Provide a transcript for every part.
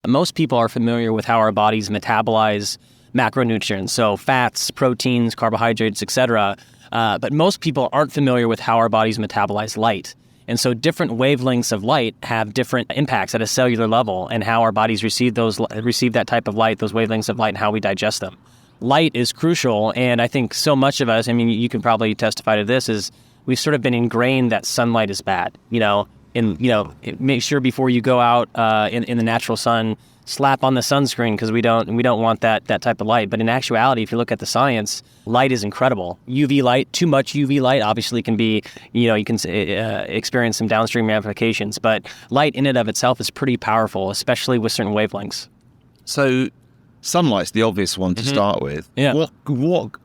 Most people are familiar with how our bodies metabolize macronutrients, so fats, proteins, carbohydrates, etc. But most people aren't familiar with how our bodies metabolize light. And so different wavelengths of light have different impacts at a cellular level, and how our bodies receive that type of light, those wavelengths of light, and how we digest them. Light is crucial, and I think so much of us, I mean, you can probably testify to this, is we've sort of been ingrained that sunlight is bad, make sure before you go out in the natural sun, slap on the sunscreen, because we don't want that type of light. But in actuality, if you look at the science, light is incredible. UV light, too much UV light obviously can be, you can experience some downstream ramifications. But light in and of itself is pretty powerful, especially with certain wavelengths. So sunlight's the obvious one to start with. Yeah. What?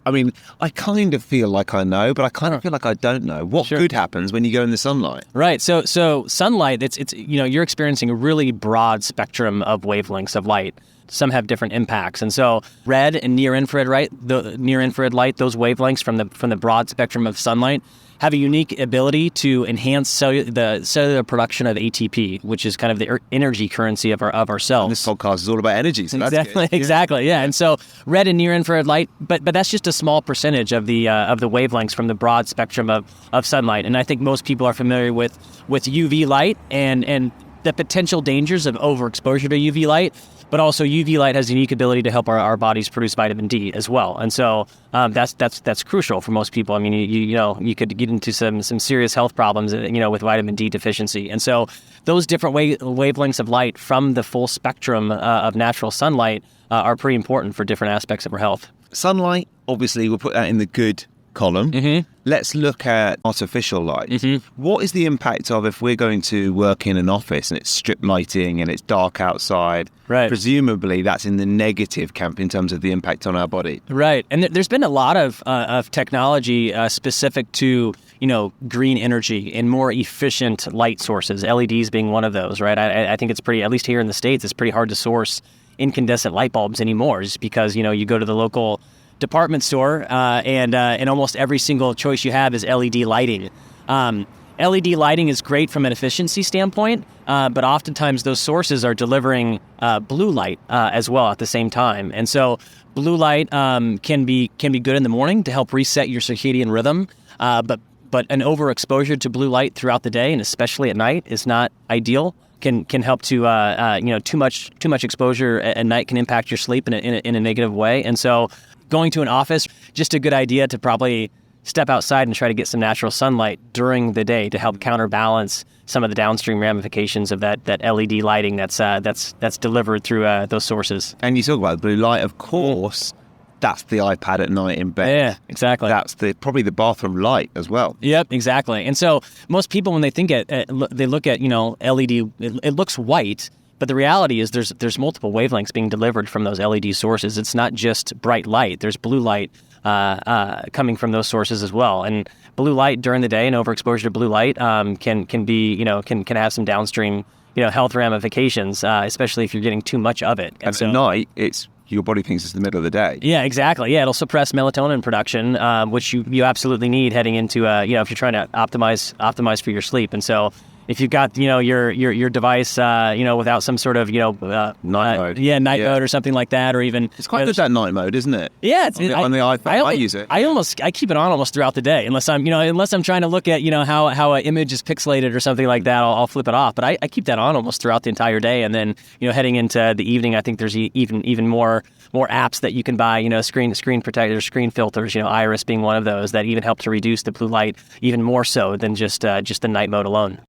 I mean, I kind of feel like I know, but I kind of feel like I don't know. What good happens when you go in the sunlight? Right. So sunlight, it's you're experiencing a really broad spectrum of wavelengths of light. Some have different impacts. And so red and near-infrared light, those wavelengths from the broad spectrum of sunlight have a unique ability to enhance the cellular production of ATP, which is kind of the energy currency of our cells. And this podcast is all about energy, so exactly, that's good. Exactly, yeah. And so red and near-infrared light, but that's just a small percentage of the wavelengths from the broad spectrum of sunlight. And I think most people are familiar with UV light and the potential dangers of overexposure to UV light. But also UV light has a unique ability to help our bodies produce vitamin D as well. And so that's crucial for most people. I mean, you could get into some serious health problems, with vitamin D deficiency. And so those different wavelengths of light from the full spectrum of natural sunlight are pretty important for different aspects of our health. Sunlight, obviously, we'll put that in the good column. Mm-hmm. Let's look at artificial light. Mm-hmm. What is the impact of if we're going to work in an office and it's strip lighting and it's dark outside? Right. Presumably that's in the negative camp in terms of the impact on our body. Right. And there's been a lot of technology specific to, green energy and more efficient light sources, LEDs being one of those, right? I think it's pretty, at least here in the States, it's pretty hard to source incandescent light bulbs anymore, just because, you go to the local department store and almost every single choice you have is LED lighting. LED lighting is great from an efficiency standpoint, but oftentimes those sources are delivering blue light as well at the same time. And so blue light can be good in the morning to help reset your circadian rhythm, but an overexposure to blue light throughout the day and especially at night is not ideal. Can help to too much exposure at night can impact your sleep in a negative way. And so going to an office, just a good idea to probably step outside and try to get some natural sunlight during the day to help counterbalance some of the downstream ramifications of that LED lighting that's delivered through those sources. And you talk about blue light, of course. That's the iPad at night in bed. Yeah, exactly. That's probably the bathroom light as well. Yep, exactly. And so most people, when they think they look at LED, it looks white. But the reality is there's multiple wavelengths being delivered from those LED sources. It's not just bright light. There's blue light coming from those sources as well. And blue light during the day and overexposure to blue light can have some downstream health ramifications, especially if you're getting too much of it. And so, at night, your body thinks it's the middle of the day. Yeah, exactly. Yeah, it'll suppress melatonin production, which you absolutely need heading into if you're trying to optimize for your sleep. And so if you've got your device without some sort of night mode, night mode or something like that, or even it's quite good that night mode, isn't it? Yeah, on the iPhone. I use it. I keep it on almost throughout the day, unless I'm trying to look at how an image is pixelated or something like that. I'll flip it off, but I keep that on almost throughout the entire day, and then heading into the evening, I think there's even more apps that you can buy, screen protectors, screen filters, Iris being one of those that even help to reduce the blue light even more so than just the night mode alone.